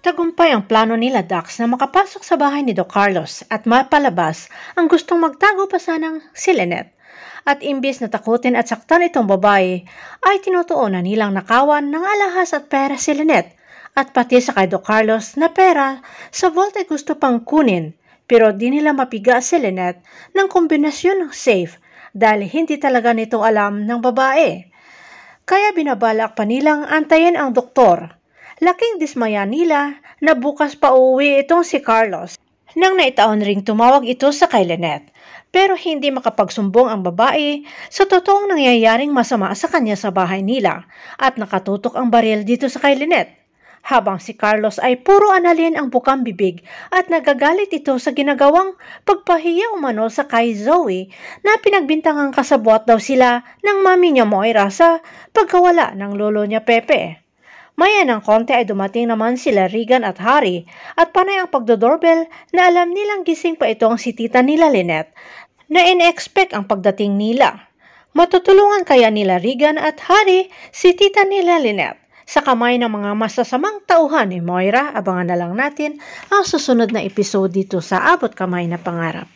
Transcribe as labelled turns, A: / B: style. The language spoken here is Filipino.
A: Tagumpay ang plano nila Dax na makapasok sa bahay ni Doc Carlos at mapalabas ang gustong magtago pa sanang si Lynette. At imbis na takutin at saktan itong babae, ay tinutuunan nilang nakawan ng alahas at pera si Lynette. At pati sa kay Doc Carlos na pera sa vault ay gusto pang kunin. Pero di nila mapiga si Lynette ng kombinasyon ng safe dahil hindi talaga nito alam ng babae. Kaya binabalak pa nilang antayin ang doktor. Laking dismaya nila na bukas pa uuwi itong si Carlos nang naitaon ring tumawag ito sa kay Lynette. Pero hindi makapagsumbong ang babae sa totoong nangyayaring masama sa kanya sa bahay nila at nakatutok ang baril dito sa kay Lynette. Habang si Carlos ay puro analin ang bukang bibig at nagagalit ito sa ginagawang pagpahiya umano sa kay Zoe na pinagbintangang kasabwat daw sila ng mami niya Moira sa pagkawala ng lolo niya Pepe. Maya ng konti ay dumating naman sila Regan at Harry at panay ang pagdodoorbell na alam nilang gising pa itong si tita nila Lynette na in-expect ang pagdating nila. Matutulungan kaya nila Regan at Harry si tita nila Lynette sa kamay ng mga masasamang tauhan ni Moira? Abangan na lang natin ang susunod na episode dito sa Abot Kamay na Pangarap.